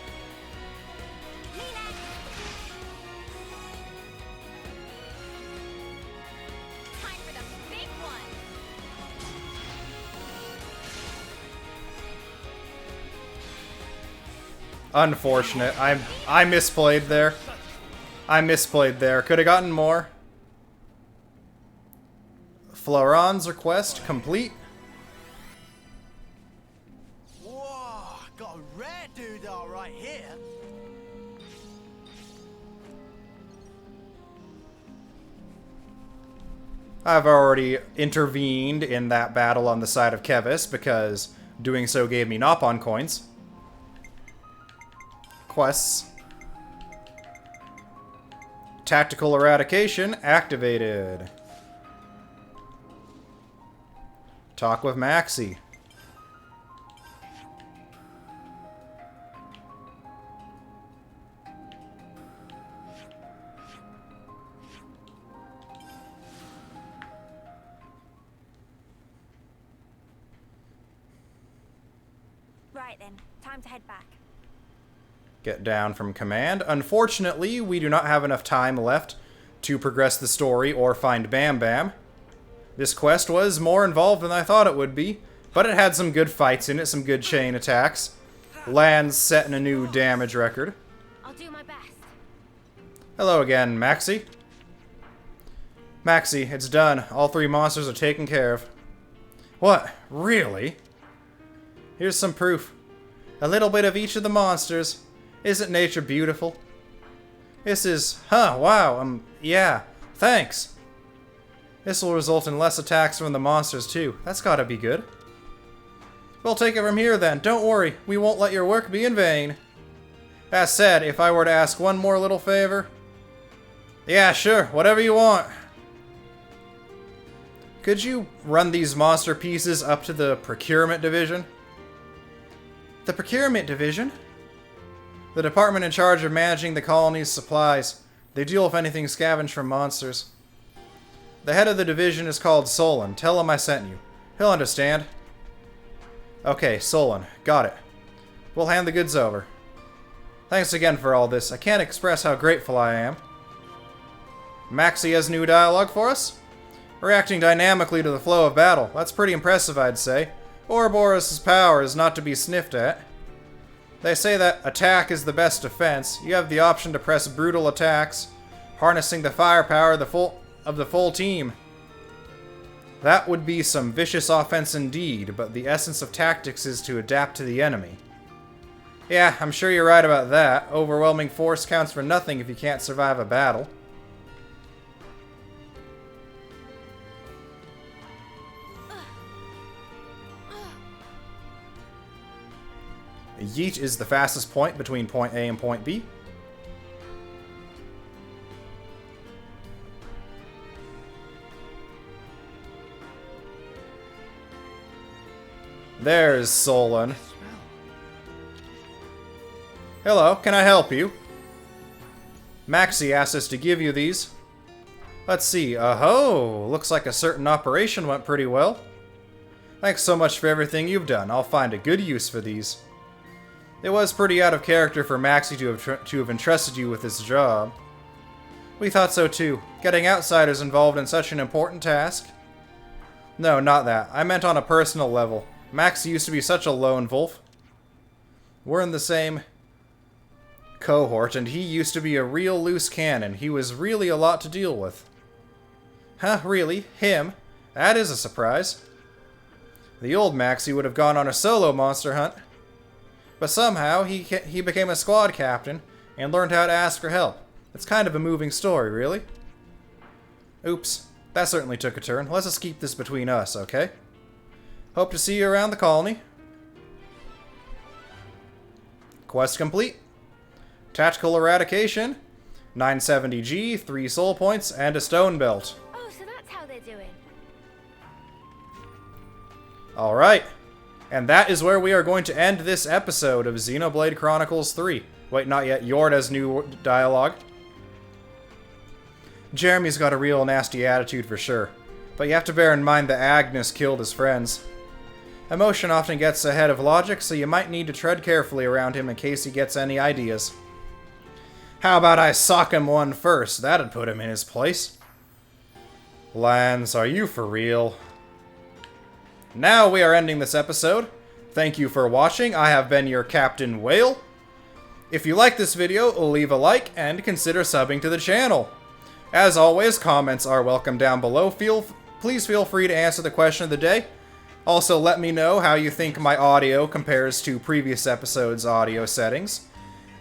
for the big one. Unfortunate. I misplayed there. Could have gotten more. Floron's request complete. Whoa, got a rare doodah right here. I've already intervened in that battle on the side of Kevis because doing so gave me Nopon coins. Quests. Tactical eradication activated. Talk with Maxi. Right then, time to head back. Get down from command. Unfortunately, we do not have enough time left to progress the story or find Bambam. This quest was more involved than I thought it would be, but it had some good fights in it, some good chain attacks. Lands setting a new damage record. I'll do my best. Hello again, Maxi. Maxi, it's done. All 3 monsters are taken care of. What? Really? Here's some proof. A little bit of each of the monsters. Isn't nature beautiful? This is... Huh, wow, yeah, thanks. This will result in less attacks from the monsters, too. That's gotta be good. We'll take it from here, then. Don't worry, we won't let your work be in vain. That said, if I were to ask one more little favor... Yeah, sure, whatever you want. Could you run these monster pieces up to the procurement division? The procurement division? The department in charge of managing the colony's supplies. They deal with anything scavenged from monsters. The head of the division is called Solon. Tell him I sent you. He'll understand. Okay, Solon. Got it. We'll hand the goods over. Thanks again for all this. I can't express how grateful I am. Maxi has new dialogue for us? Reacting dynamically to the flow of battle. That's pretty impressive, I'd say. Ouroboros' power is not to be sniffed at. They say that attack is the best defense. You have the option to press brutal attacks, harnessing the firepower of the full team. That would be some vicious offense indeed, but the essence of tactics is to adapt to the enemy. Yeah, I'm sure you're right about that. Overwhelming force counts for nothing if you can't survive a battle. Yeet is the fastest point between point A and point B. There's Solon. Hello, can I help you? Maxi asked us to give you these. Let's see. Oh, looks like a certain operation went pretty well. Thanks so much for everything you've done. I'll find a good use for these. It was pretty out of character for Maxie to have entrusted you with this job. We thought so too. Getting outsiders involved in such an important task. No, not that. I meant on a personal level. Maxie used to be such a lone wolf. We're in the same cohort, and he used to be a real loose cannon. He was really a lot to deal with. Huh, really? Him? That is a surprise. The old Maxie would have gone on a solo monster hunt. But somehow, he became a squad captain and learned how to ask for help. It's kind of a moving story, really. Oops. That certainly took a turn. Let's just keep this between us, okay? Hope to see you around the colony. Quest complete. Tactical eradication. 970G, 3 soul points, and a stone belt. Oh, so that's how they're doing. Alright. And that is where we are going to end this episode of Xenoblade Chronicles 3. Wait, not yet. Yord has new dialogue. Jeremy's got a real nasty attitude for sure. But you have to bear in mind that Agnes killed his friends. Emotion often gets ahead of logic, so you might need to tread carefully around him in case he gets any ideas. How about I sock him one first? That'd put him in his place. Lance, are you for real? Now we are ending this episode. Thank you for watching. I have been your Captain Whale. If you like this video, leave a like and consider subbing to the channel. As always, comments are welcome down below. Please feel free to answer the question of the day. Also, let me know how you think my audio compares to previous episodes' audio settings.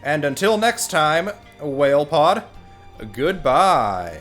And until next time, WhalePod, goodbye.